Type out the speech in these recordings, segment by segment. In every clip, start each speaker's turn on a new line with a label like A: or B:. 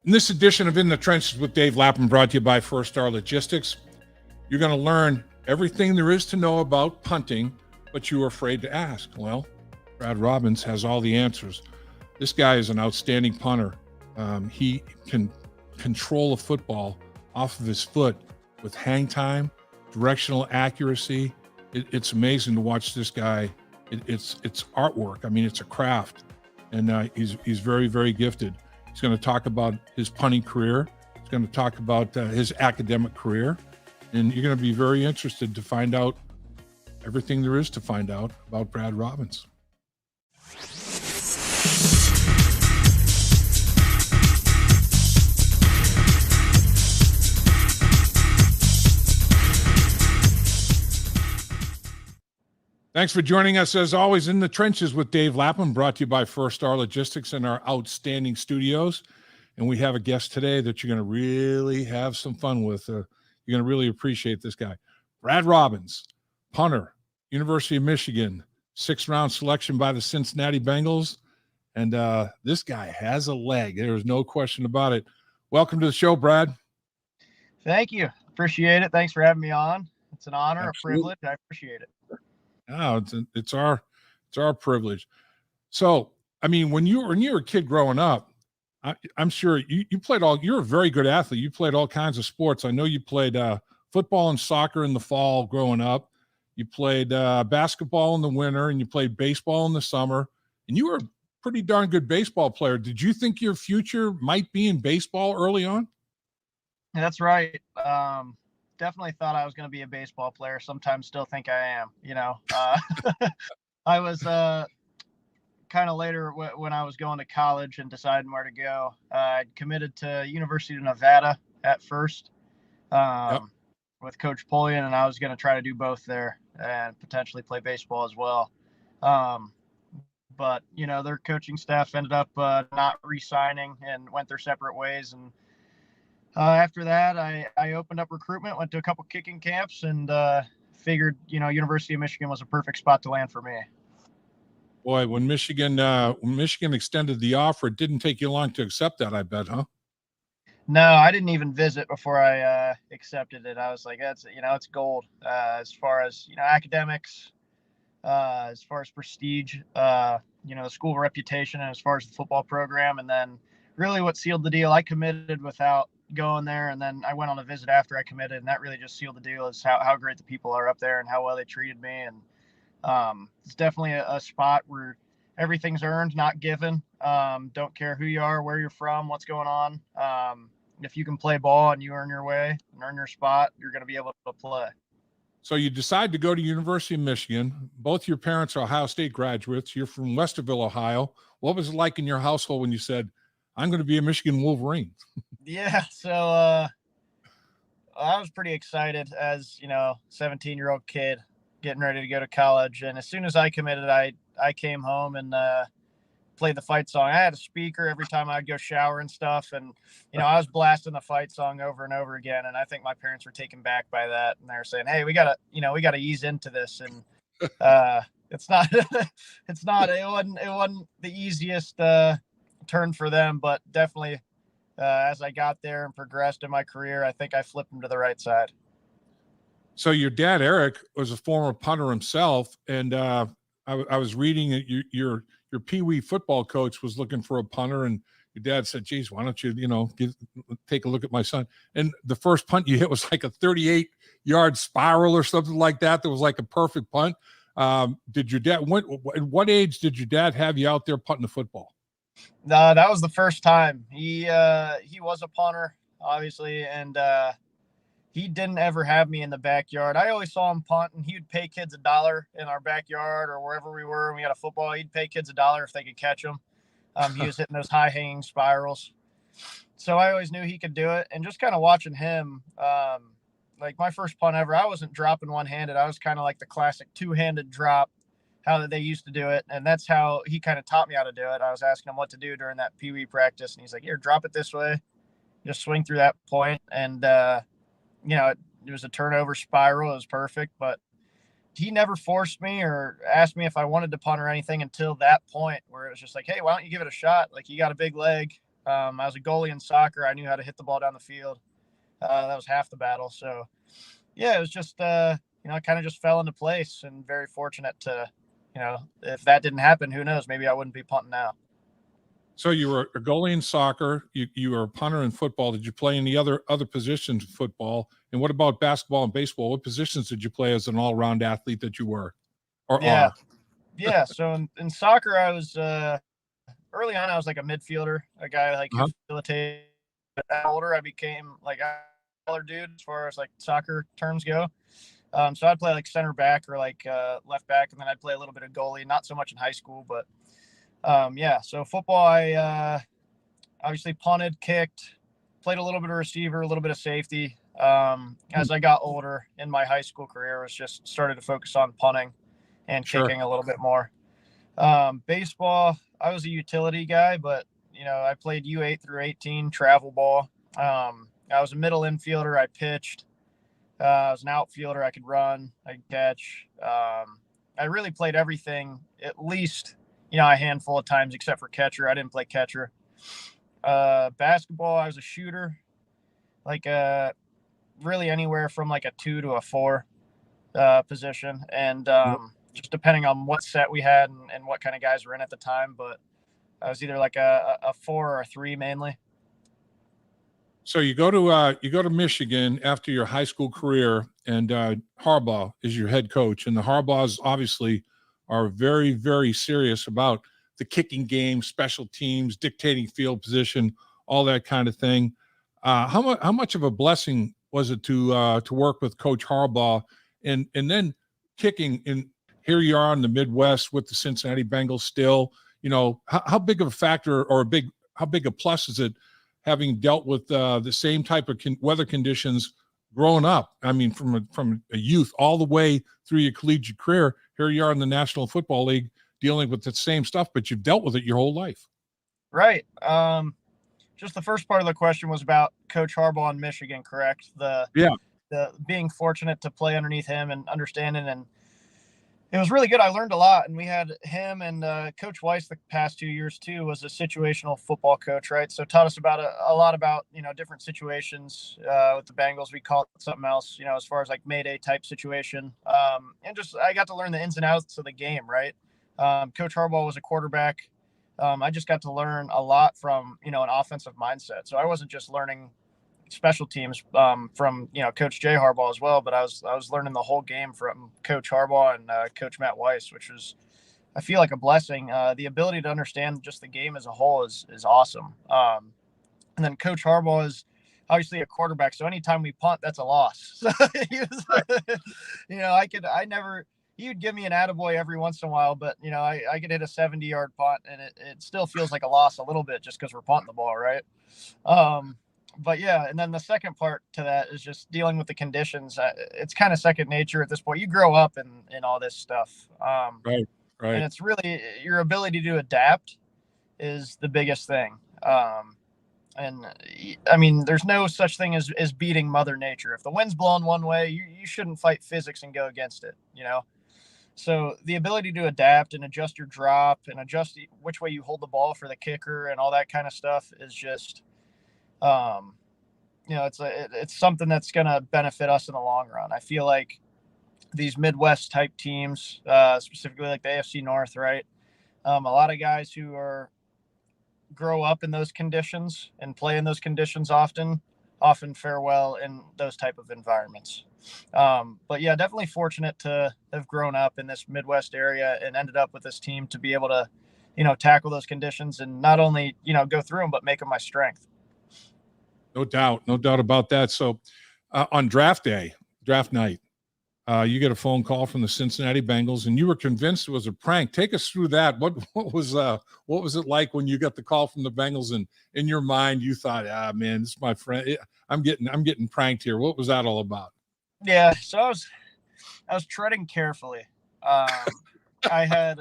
A: In this edition of In the Trenches with Dave Lapham, brought to you by First Star Logistics, you're going to learn everything there is to know about punting, but you were afraid to ask. Well, Brad Robbins has all the answers. This guy is an outstanding punter. He can control a football off of his foot with hang time, directional accuracy. It's amazing to watch this guy. It's artwork. I mean, it's a craft, and he's very, very gifted. He's going to talk about his punting career. He's going to talk about his academic career. And you're going to be very interested to find out everything there is to find out about Brad Robbins. Thanks for joining us, as always, in the trenches with Dave Lapham, brought to you by First Star Logistics in our outstanding studios. And we have a guest today that you're going to really have some fun with. You're going to really appreciate this guy. Brad Robbins, punter, University of Michigan, 6th-round selection by the Cincinnati Bengals. And this guy has a leg. There's no question about it. Welcome to the show, Brad.
B: Thank you. Appreciate it. Thanks for having me on. It's an honor, Absolutely. A privilege. I appreciate it.
A: Oh, it's our privilege. So, I mean, when you were a kid growing up, I'm sure you played you're a very good athlete. You played all kinds of sports. I know you played football and soccer in the fall growing up. You played basketball in the winter, and you played baseball in the summer. And you were a pretty darn good baseball player. Did you think your future might be in baseball early on?
B: That's right. Definitely thought I was going to be a baseball player. Sometimes still think I am, I was kind of later when I was going to college and deciding where to go. I'd committed to University of Nevada at first with Coach Polian, and I was going to try to do both there and potentially play baseball as well. But, their coaching staff ended up not re-signing and went their separate ways. And after that, I opened up recruitment, went to a couple kicking camps, and figured, University of Michigan was a perfect spot to land for me.
A: Boy, when Michigan extended the offer, it didn't take you long to accept that, I bet, huh?
B: No, I didn't even visit before I accepted it. I was like, it's gold as far as, academics, as far as prestige, the school reputation, and as far as the football program. And then really what sealed the deal, I committed without going there, and then I went on a visit after I committed, and that really just sealed the deal, is how great the people are up there and how well they treated me. And it's definitely a spot where everything's earned, not given. Don't care who you are, where you're from, what's going on. If you can play ball and you earn your way and earn your spot, you're going to be able to play.
A: So you decide to go to University of Michigan. Both your parents are Ohio State graduates. You're from Westerville, Ohio. What was it like in your household when you said, I'm going to be a Michigan Wolverine?
B: Yeah. So I was pretty excited as, 17-year-old kid getting ready to go to college. And as soon as I committed, I came home and played the fight song. I had a speaker every time I'd go shower and stuff. And, I was blasting the fight song over and over again. And I think my parents were taken back by that. And they were saying, hey, we got to ease into this. And it wasn't the easiest turn for them, but definitely as I got there and progressed in my career, I think I flipped them to the right side.
A: So your dad, Eric, was a former punter himself, and I was reading that your Pee-wee football coach was looking for a punter, and your dad said, geez, why don't you, take a look at my son? And the first punt you hit was like a 38-yard spiral or something like that. That was like a perfect punt. Did your dad, at what age did your dad have you out there punting the football?
B: That was the first time. He was a punter, obviously, and he didn't ever have me in the backyard. I always saw him punt, and he would pay kids $1 in our backyard or wherever we were. And we had a football. He'd pay kids $1 if they could catch him. He was hitting those high-hanging spirals. So I always knew he could do it. And just kind of watching him, like my first punt ever, I wasn't dropping one-handed. I was kind of like the classic two-handed drop, how they used to do it. And that's how he kind of taught me how to do it. I was asking him what to do during that Pee-wee practice. And he's like, here, drop it this way. Just swing through that point. And, it was a turnover spiral. It was perfect. But he never forced me or asked me if I wanted to punt or anything until that point where it was just like, hey, why don't you give it a shot? Like, you got a big leg. I was a goalie in soccer. I knew how to hit the ball down the field. That was half the battle. So, yeah, it was just, it kind of just fell into place, and very fortunate to, if that didn't happen, who knows? Maybe I wouldn't be punting now.
A: So you were a goalie in soccer. You were a punter in football. Did you play any other positions in football? And what about basketball and baseball? What positions did you play as an all-round athlete that you were or
B: Yeah.
A: are?
B: Yeah. So in soccer, I was early on, I was like a midfielder, a guy like who
A: Uh-huh.
B: facilitated. Older, I became like a taller dude as far as like soccer terms go. So I'd play like center back or like left back, and then I'd play a little bit of goalie. Not so much in high school, but yeah. So football, I obviously punted, kicked, played a little bit of receiver, a little bit of safety. As I got older in my high school career, was just started to focus on punting and
A: Sure.
B: kicking a little bit more. Baseball, I was a utility guy, but I played U8 through 18 travel ball. I was a middle infielder. I pitched. I was an outfielder. I could run. I could catch. I really played everything at least, a handful of times, except for catcher. I didn't play catcher. Basketball, I was a shooter, like really anywhere from like a 2 to a 4 position. And just depending on what set we had and what kind of guys were in at the time. But I was either like a 4 or a 3 mainly.
A: So you go to Michigan after your high school career, and Harbaugh is your head coach, and the Harbaughs obviously are very, very serious about the kicking game, special teams, dictating field position, all that kind of thing. How much of a blessing was it to work with Coach Harbaugh, and then kicking in? Here you are in the Midwest with the Cincinnati Bengals still. How big of a factor or how big a plus is it having dealt with the same type of weather conditions growing up? I mean, from a youth all the way through your collegiate career, here you are in the National Football League dealing with the same stuff, but you've dealt with it your whole life.
B: Right. Just the first part of the question was about Coach Harbaugh in Michigan, correct? The being fortunate to play underneath him and understanding, and it was really good. I learned a lot, and we had him and Coach Weiss the past 2 years too. Was a situational football coach, right? So taught us about a lot about different situations with the Bengals. We call it something else, as far as like Mayday type situation, and just I got to learn the ins and outs of the game, right? Coach Harbaugh was a quarterback. I just got to learn a lot from an offensive mindset. So I wasn't just learning special teams from Coach Jay Harbaugh as well, but I was learning the whole game from Coach Harbaugh and Coach Matt Weiss, which was, I feel like, a blessing. The ability to understand just the game as a whole is awesome. And then Coach Harbaugh is obviously a quarterback, so anytime we punt, that's a loss. So he was, he would give me an attaboy every once in a while, but I could hit a 70-yard punt, and it still feels like a loss a little bit just because we're punting the ball, right? But yeah, and then the second part to that is just dealing with the conditions. It's kind of second nature at this point. You grow up in all this stuff.
A: Right.
B: And it's really your ability to adapt is the biggest thing. And I mean, there's no such thing as beating Mother Nature. If the wind's blowing one way, you shouldn't fight physics and go against it, So the ability to adapt and adjust your drop and adjust which way you hold the ball for the kicker and all that kind of stuff is just, it's something that's going to benefit us in the long run. I feel like these Midwest type teams, specifically like the AFC North, right? A lot of guys who grow up in those conditions and play in those conditions often fare well in those type of environments. But yeah, definitely fortunate to have grown up in this Midwest area and ended up with this team to be able to, tackle those conditions and not only, go through them, but make them my strength.
A: No doubt about that. So on draft night, you get a phone call from the Cincinnati Bengals, and you were convinced it was a prank. Take us through that. What was it like when you got the call from the Bengals, and in your mind you thought, man, this is my friend. I'm getting pranked here. What was that all about?
B: Yeah, so I was treading carefully. I have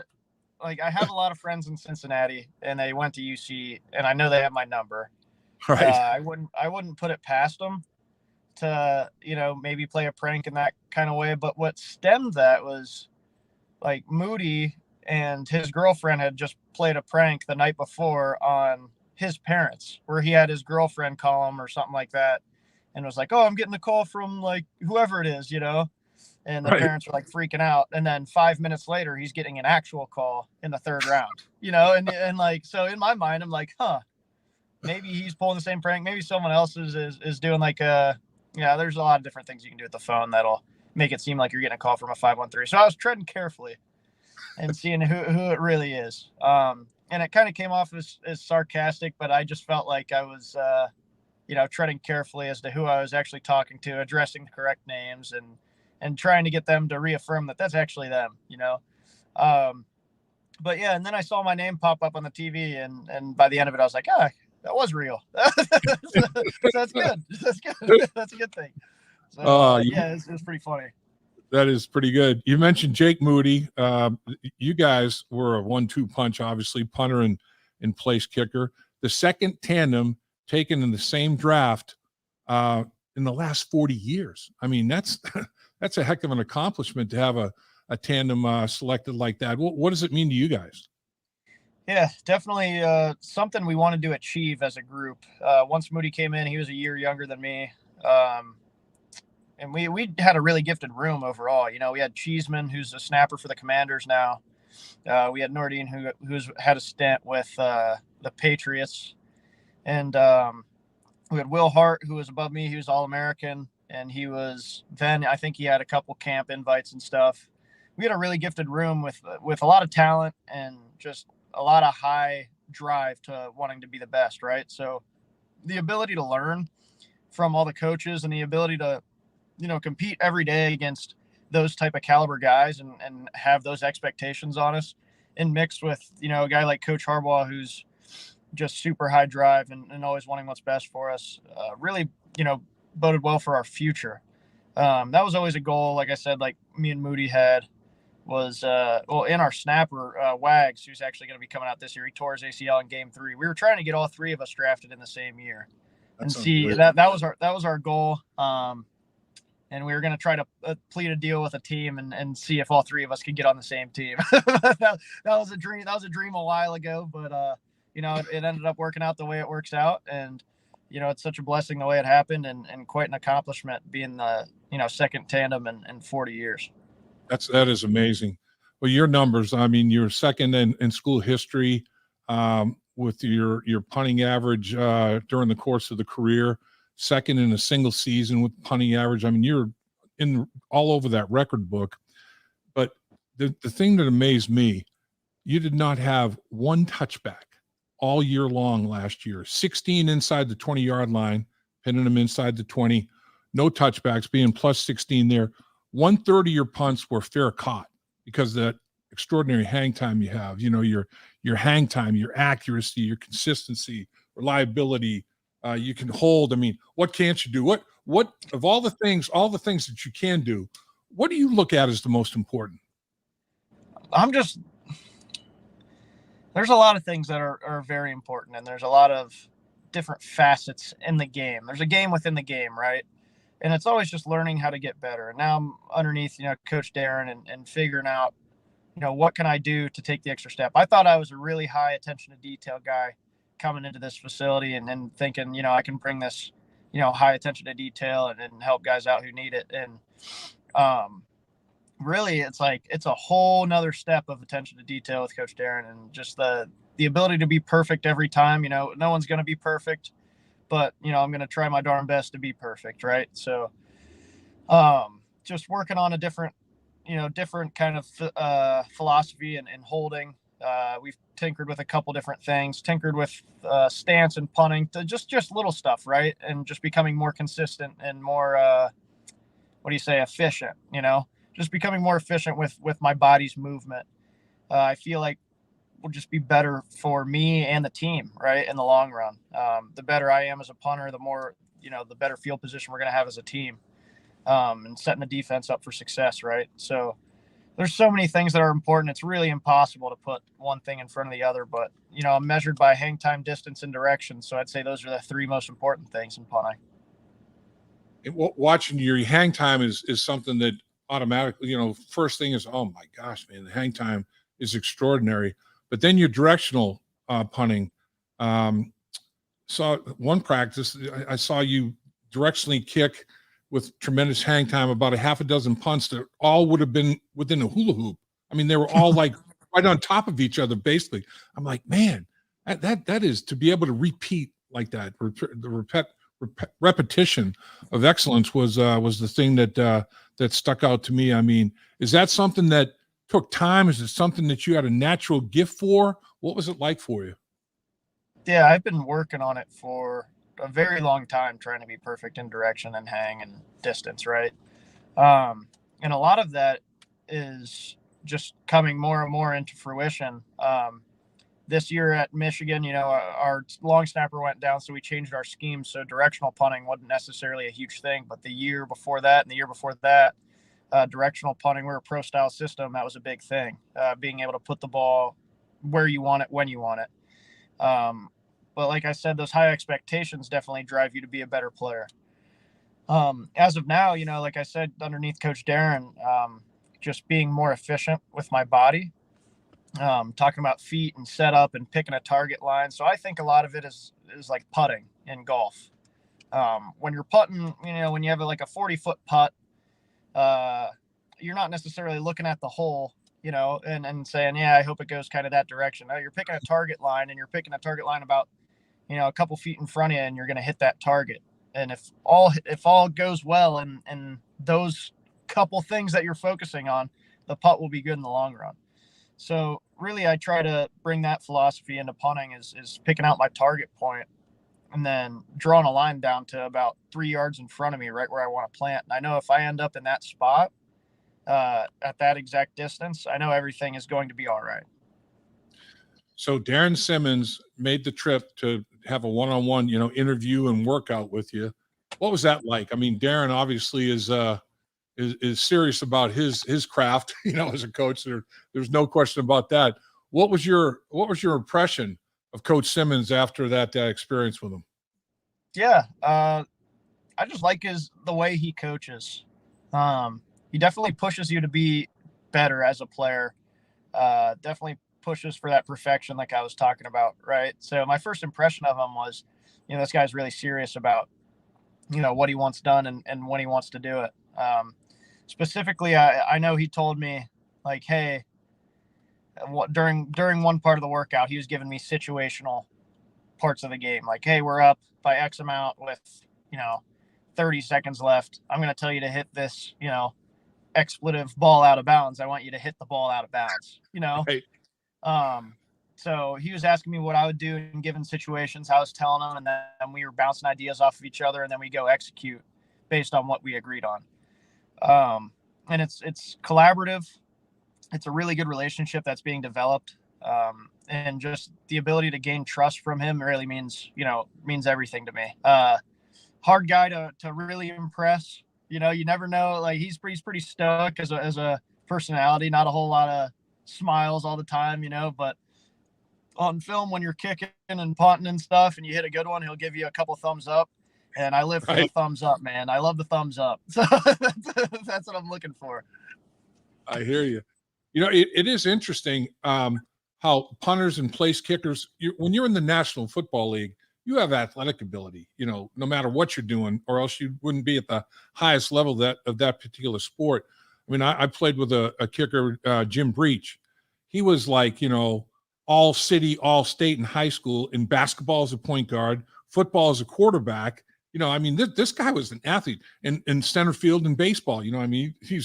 B: a lot of friends in Cincinnati, and they went to UC, and I know they have my number.
A: Right.
B: I wouldn't put it past them to, maybe play a prank in that kind of way. But what stemmed that was like Moody and his girlfriend had just played a prank the night before on his parents, where he had his girlfriend call him or something like that, and was like, "Oh, I'm getting a call from like whoever it is," and the
A: Right.
B: parents are like freaking out. And then 5 minutes later, he's getting an actual call in the third round, and like, so in my mind, I'm like, maybe he's pulling the same prank. Maybe someone else is doing like there's a lot of different things you can do with the phone that'll make it seem like you're getting a call from a 513. So I was treading carefully and seeing who it really is. And it kind of came off as sarcastic, but I just felt like I was, treading carefully as to who I was actually talking to, addressing the correct names, and trying to get them to reaffirm that that's actually them, But yeah, and then I saw my name pop up on the TV, and by the end of it, I was like, that was real. So that's good. That's good. That's a good thing. So it was pretty funny.
A: That is pretty good. You mentioned Jake Moody. You guys were a 1-2 punch, obviously, punter and place kicker. The second tandem taken in the same draft in the last 40 years. I mean, that's a heck of an accomplishment to have a tandem selected like that. What does it mean to you guys?
B: Yeah, definitely something we wanted to achieve as a group. Once Moody came in, he was a year younger than me. And we had a really gifted room overall. We had Cheeseman, who's a snapper for the Commanders now. We had Nordine, who's had a stint with the Patriots. And we had Will Hart, who was above me. He was All-American. And I think he had a couple camp invites and stuff. We had a really gifted room with a lot of talent and just a lot of high drive to wanting to be the best, right? So the ability to learn from all the coaches and the ability to compete every day against those type of caliber guys and have those expectations on us, and mixed with, a guy like Coach Harbaugh, who's just super high drive and always wanting what's best for us, really, boded well for our future. That was always a goal. Like I said, like me and Moody had was, in our snapper, Wags, who's actually going to be coming out this year. He tore his ACL in game 3. We were trying to get all 3 of us drafted in the same year. That was our goal. And we were going to try to plead a deal with a team and see if all 3 of us could get on the same team. that was a dream. That was a dream a while ago, but it ended up working out the way it works out. And, it's such a blessing the way it happened, and quite an accomplishment being the, second tandem in 40 years.
A: That is amazing. Well, your numbers, I mean, you're second in school history with your punting average during the course of the career, second in a single season with punting average. I mean, you're in all over that record book. But the thing that amazed me, you did not have one touchback all year long last year. 16 inside the 20-yard line, pinning them inside the 20. No touchbacks, being plus 16 there. 1/3 of your punts were fair caught because of that extraordinary hang time you have. Your hang time, your accuracy, your consistency, reliability. You can hold. I mean, what can't you do? What of all the things that you can do, what do you look at as the most important?
B: There's a lot of things that are very important, and there's a lot of different facets in the game. There's a game within the game, right? And it's always just learning how to get better. And now I'm underneath, Coach Darren and figuring out, what can I do to take the extra step? I thought I was a really high attention to detail guy coming into this facility and thinking, I can bring this, high attention to detail and help guys out who need it. And really it's a whole nother step of attention to detail with Coach Darren, and just the ability to be perfect every time. No one's going to be perfect, but I'm going to try my darn best to be perfect. Right. So just working on a different kind of philosophy and holding. We've tinkered with a couple different things, tinkered with stance and punting, to just little stuff, right? And just becoming more consistent and more, efficient, just becoming more efficient with my body's movement. I feel like will just be better for me and the team, right, in the long run. The better I am as a punter, the more, the better field position we're going to have as a team, and setting the defense up for success, right? So there's so many things that are important. It's really impossible to put one thing in front of the other, but, I'm measured by hang time, distance, and direction. So I'd say those are the 3 most important things in punting.
A: Watching your hang time is something that automatically, first thing is, oh my gosh, man, the hang time is extraordinary. But then your directional punting, saw one practice. I saw you directionally kick with tremendous hang time about a half a dozen punts that all would have been within a hula hoop. I mean, they were all like right on top of each other, basically. I'm like, man, that is to be able to repeat like that. The repetition of excellence was the thing that stuck out to me. I mean, is that something that took time? Is it something that you had a natural gift for? What was it like for you?
B: Yeah, I've been working on it for a very long time, trying to be perfect in direction and hang and distance, right? And a lot of that is just coming more and more into fruition. This year at Michigan, our long snapper went down, so we changed our scheme. So directional punting wasn't necessarily a huge thing, but the year before that and the year before that, directional punting, we're a pro style system. That was a big thing. Being able to put the ball where you want it, when you want it. But like I said, those high expectations definitely drive you to be a better player. As of now, like I said, underneath Coach Darren, just being more efficient with my body, talking about feet and setup and picking a target line. So I think a lot of it is like putting in golf. When you're putting, when you have like a 40-foot putt, you're not necessarily looking at the hole, and saying, yeah, I hope it goes kind of that direction. No, you're picking a target line, and you're picking a target line about, a couple feet in front of you, and you're going to hit that target. And if all goes well and those couple things that you're focusing on, the putt will be good in the long run. So really, I try to bring that philosophy into punting is picking out my target point and then drawing a line down to about 3 yards in front of me, right where I want to plant. And I know if I end up in that spot at that exact distance, I know everything is going to be all right.
A: So Darren Simmons made the trip to have a one-on-one, interview and workout with you. What was that like? I mean, Darren obviously is serious about his craft, as a coach. There's no question about that. What was your impression of Coach Simmons after that experience with him?
B: Yeah, I just like the way he coaches. He definitely pushes you to be better as a player. Definitely pushes for that perfection, like I was talking about, right? So my first impression of him was, this guy's really serious about, what he wants done and when he wants to do it. Specifically, I know he told me, like, hey, during one part of the workout, he was giving me situational parts of the game. Like, hey, we're up by X amount with, 30 seconds left. I'm going to tell you to hit this, expletive ball out of bounds. I want you to hit the ball out of bounds,
A: Right.
B: So he was asking me what I would do in given situations. I was telling him, and then we were bouncing ideas off of each other, and then we go execute based on what we agreed on. And it's collaborative. It's a really good relationship that's being developed. And just the ability to gain trust from him really means everything to me. Hard guy to really impress. You never know. Like he's pretty stoic as a personality. Not a whole lot of smiles all the time, but on film when you're kicking and punting and stuff, and you hit a good one, he'll give you a couple thumbs up. And I live for the thumbs up, man. I love the thumbs up. So that's what I'm looking for.
A: I hear you. It is interesting how punters and place kickers, when you're in the National Football League, you have athletic ability, no matter what you're doing, or else you wouldn't be at the highest level of that particular sport. I mean, I played with a kicker, Jim Breach. He was like, all city, all state in high school, in basketball as a point guard, football as a quarterback. I mean, this guy was an athlete in center field and baseball. I mean, he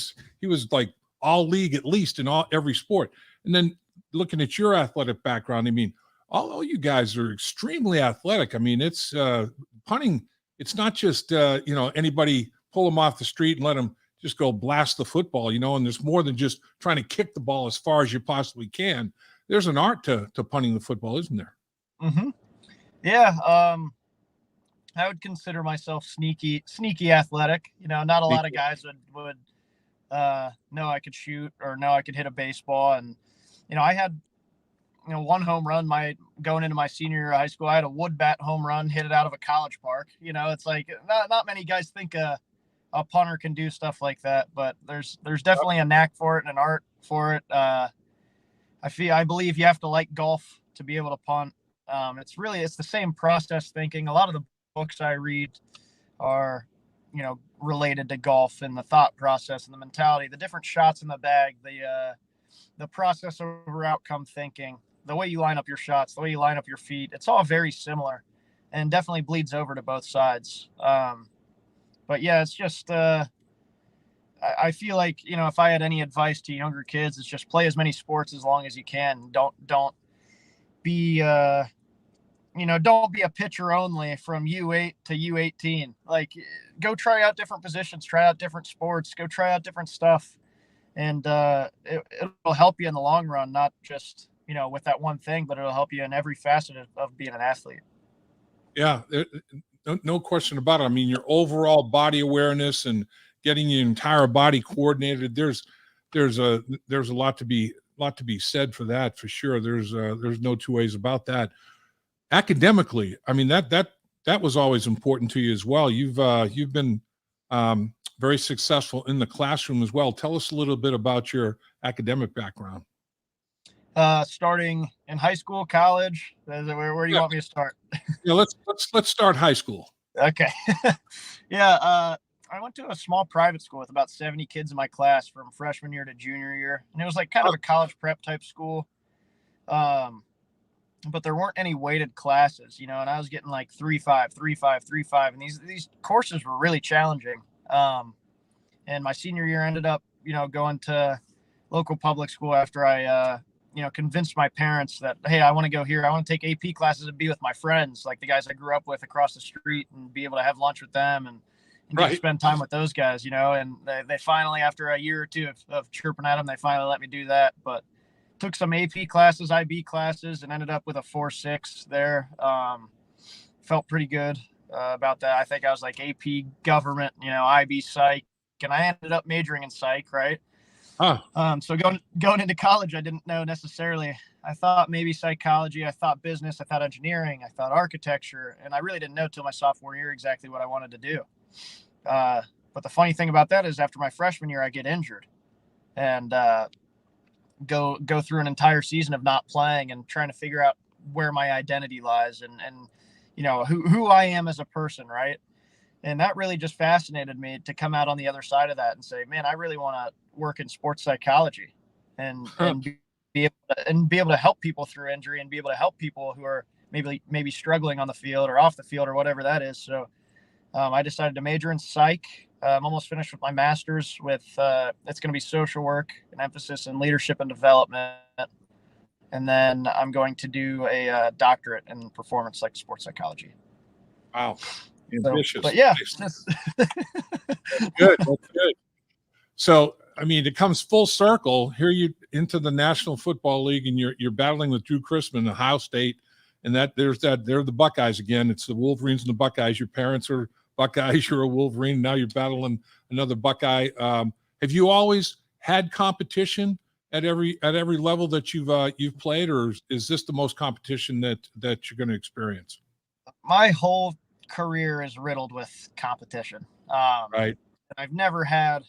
A: was like all league at least in every sport. And then looking at your athletic background, I mean, all you guys are extremely athletic. I mean, it's punting. It's not just anybody pull them off the street and let them just go blast the football. And there's more than just trying to kick the ball as far as you possibly can. There's an art to punting the football, isn't there?
B: Mm-hmm. Yeah. I would consider myself sneaky athletic. Not a lot of guys would know I could shoot or know I could hit a baseball. And, I had, one home run going into my senior year of high school. I had a wood bat home run, hit it out of a college park. It's like not many guys think a punter can do stuff like that, but there's definitely a knack for it and an art for it. I believe you have to like golf to be able to punt. It's the same process thinking. A lot of the books I read are, related to golf and the thought process and the mentality, the different shots in the bag, the process over outcome thinking, the way you line up your shots, the way you line up your feet. It's all very similar and definitely bleeds over to both sides. But yeah, it's just, I feel like, if I had any advice to younger kids, it's just play as many sports as long as you can. Don't be, don't be a pitcher only from U8 to U18. Like, go try out different positions, try out different sports, go try out different stuff. And it'll help you in the long run, not just, with that one thing, but it'll help you in every facet of being an athlete.
A: Yeah, no question about it. I mean, your overall body awareness and getting your entire body coordinated, there's a lot to be said for that, for sure. There's no two ways about that. Academically, I mean, that was always important to you as well. You've been very successful in the classroom as well. Tell us a little bit about your academic background.
B: Starting in high school, college. Where do you want me to start?
A: Yeah, let's start high school.
B: Okay. Yeah. I went to a small private school with about 70 kids in my class from freshman year to junior year, and it was like kind of a college prep type school. But there weren't any weighted classes, and I was getting like 3.5, 3.5, 3.5, and these courses were really challenging. And my senior year ended up, going to local public school after I, convinced my parents that, hey, I want to go here. I want to take AP classes and be with my friends, like the guys I grew up with across the street, and be able to have lunch with them and
A: Right.
B: spend time with those guys, and they finally, after a year or two of chirping at them, they finally let me do that. But took some AP classes, IB classes, and ended up with a 4.6 there. Felt pretty good about that. I think I was like AP government, IB psych, and I ended up majoring in psych, right?
A: Huh.
B: So going into college, I didn't know necessarily. I thought maybe psychology, I thought business, I thought engineering, I thought architecture, and I really didn't know till my sophomore year exactly what I wanted to do. But the funny thing about that is after my freshman year, I get injured and go through an entire season of not playing and trying to figure out where my identity lies and who I am as a person, right? And that really just fascinated me to come out on the other side of that and say, man, I really want to work in sports psychology and be able to help people through injury and be able to help people who are maybe struggling on the field or off the field or whatever that is. So I decided to major in psych. I'm almost finished with my master's with it's going to be social work, an emphasis in leadership and development. And then I'm going to do a doctorate in performance sports psychology.
A: Wow. Ambitious.
B: So, but yeah.
A: That's good. That's good. So, I mean, it comes full circle. Here you into the National Football League, and you're battling with Drue Chrisman, Ohio State, and they're the Buckeyes again. It's the Wolverines and the Buckeyes. Your parents are Buckeyes, you're a Wolverine. Now you're battling another Buckeye. Have you always had competition at every level that you've played, or is this the most competition that you're going to experience?
B: My whole career is riddled with competition.
A: Right.
B: I've never had,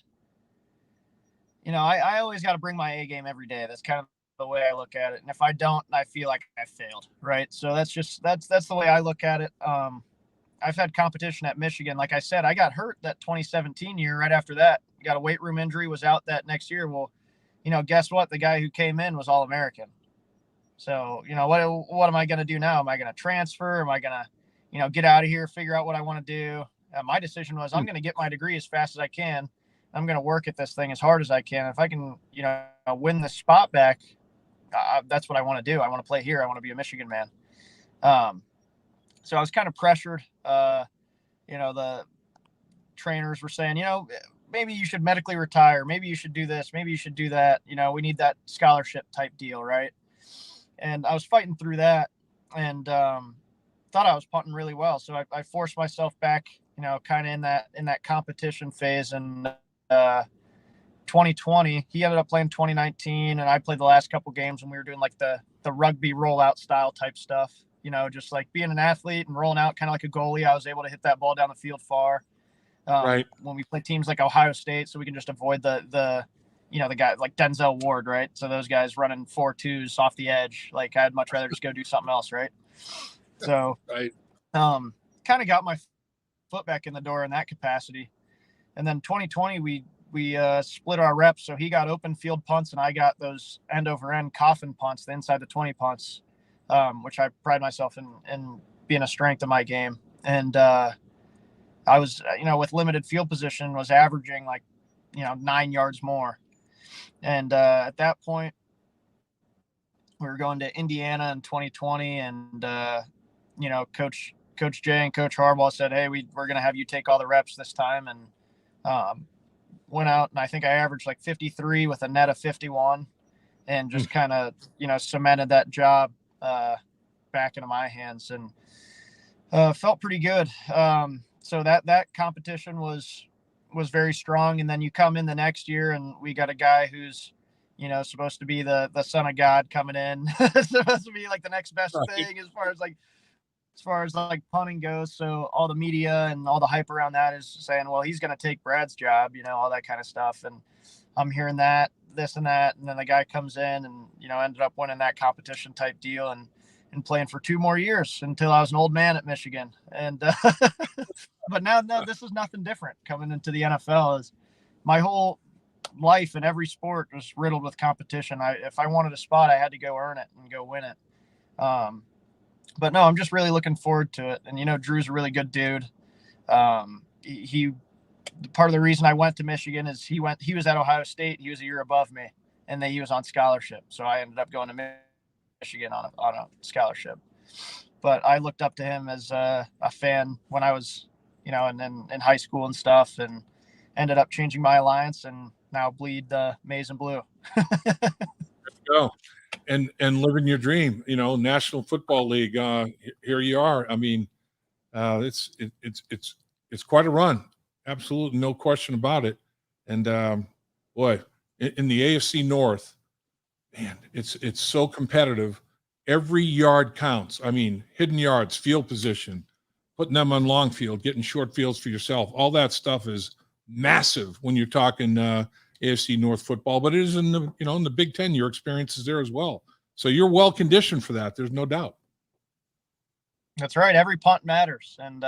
B: I always got to bring my A game every day. That's kind of the way I look at it. And if I don't, I feel like I failed. Right. So that's the way I look at it. I've had competition at Michigan. Like I said, I got hurt that 2017 year. Right after that, got a weight room injury, was out that next year. Well, guess what? The guy who came in was All-American. So, what am I going to do now? Am I going to transfer? Am I going to, get out of here, figure out what I want to do? My decision was I'm going to get my degree as fast as I can. I'm going to work at this thing as hard as I can. If I can, win the spot back, that's what I want to do. I want to play here. I want to be a Michigan man. So I was kind of pressured. The trainers were saying, maybe you should medically retire. Maybe you should do this. Maybe you should do that. We need that scholarship type deal, right? And I was fighting through that and thought I was punting really well. So I forced myself back, kind of in that competition phase. And 2020, he ended up playing 2019, and I played the last couple games when we were doing like the rugby rollout style type stuff. Just like being an athlete and rolling out kind of like a goalie, I was able to hit that ball down the field far.
A: Right.
B: When we play teams like Ohio State, so we can just avoid the guy like Denzel Ward, right? So those guys running 4.2s off the edge. Like I'd much rather just go do something else, right? So,
A: Right.
B: kind of got my foot back in the door in that capacity. And then 2020, we split our reps. So he got open field punts and I got those end over end coffin punts, the inside the 20 punts, which I pride myself in being a strength of my game. And I was, with limited field position, was averaging like, 9 yards more. And at that point, we were going to Indiana in 2020, and Coach Jay and Coach Harbaugh said, "Hey, we're going to have you take all the reps this time." And went out, and I think I averaged like 53 with a net of 51, and just kind of cemented that job back into my hands, and felt pretty good. So that competition was very strong. And then you come in the next year, and we got a guy who's supposed to be the son of God coming in, supposed to be like the next best thing as far as punting goes. So all the media and all the hype around that is saying, well, he's going to take Brad's job, all that kind of stuff. And I'm hearing that, this and that. And then the guy comes in and, ended up winning that competition type deal and playing for 2 more years until I was an old man at Michigan. And, but now, this is nothing different coming into the NFL. Is my whole life in every sport was riddled with competition. If I wanted a spot, I had to go earn it and go win it. But no, I'm just really looking forward to it. And, Drue's a really good dude. He part of the reason I went to Michigan is he was at Ohio State. He was a year above me, and then he was on scholarship. So I ended up going to Michigan on a scholarship. But I looked up to him as a fan when I was, and then in high school and stuff, and ended up changing my alliance and now bleed maize and blue.
A: There you go. And living your dream, National Football League. Here you are. I mean, it's quite a run. Absolutely, no question about it. And boy, in the AFC North, man, it's so competitive. Every yard counts. I mean, hidden yards, field position, putting them on long field, getting short fields for yourself. All that stuff is massive when you're talking AFC North football, but it is in the in the Big Ten. Your experience is there as well, so you're well conditioned for that. There's no doubt.
B: That's right. Every punt matters, and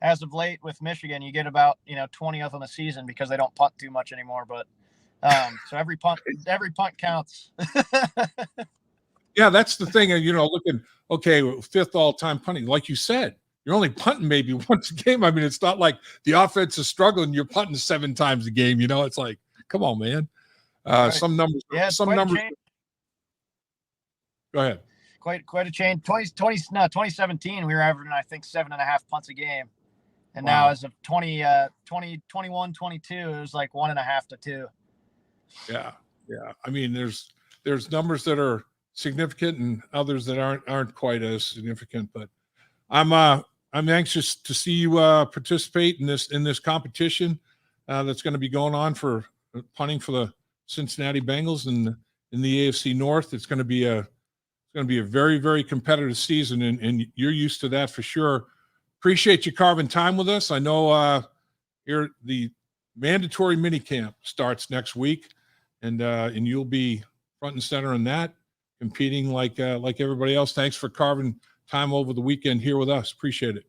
B: as of late with Michigan, you get about 20 of them a season because they don't punt too much anymore. But so every punt counts.
A: Yeah, that's the thing. Looking okay, 5th all-time punting, like you said. You're only punting maybe once a game. I mean, it's not like the offense is struggling. You're punting 7 times a game. It's like, come on, man. Right. Some numbers.
B: Yeah,
A: some numbers. Go ahead.
B: Quite a change. 2017, we were averaging, I think, 7.5 punts a game. And now as of 21, 22, it was like 1.5 to 2.
A: Yeah. I mean, there's numbers that are significant and others that aren't quite as significant. But I'm anxious to see you participate in this competition that's going to be going on for punting for the Cincinnati Bengals in the AFC North. It's going to be a very, very competitive season, and you're used to that for sure. Appreciate you carving time with us. I know here the mandatory minicamp starts next week, and you'll be front and center in that, competing like everybody else. Thanks for carving time over the weekend here with us. Appreciate it.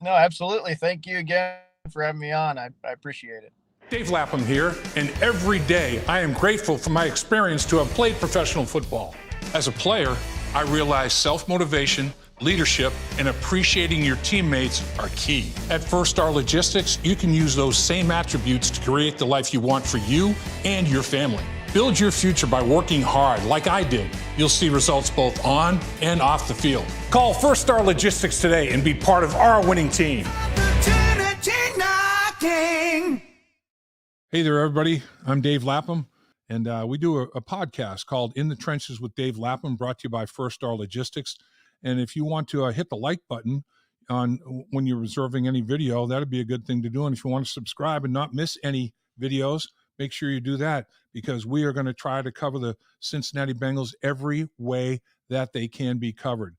B: No, absolutely. Thank you again for having me on. I appreciate it.
C: Dave Lapham here, and every day I am grateful for my experience to have played professional football. As a player, I realize self-motivation, leadership, and appreciating your teammates are key. At First Star Logistics, you can use those same attributes to create the life you want for you and your family. Build your future by working hard like I did. You'll see results both on and off the field. Call First Star Logistics today and be part of our winning team.
A: Hey there, everybody. I'm Dave Lapham, and we do a podcast called In the Trenches with Dave Lapham, brought to you by First Star Logistics. And if you want to hit the like button on when you're reserving any video, that'd be a good thing to do. And if you want to subscribe and not miss any videos, make sure you do that, because we are going to try to cover the Cincinnati Bengals every way that they can be covered.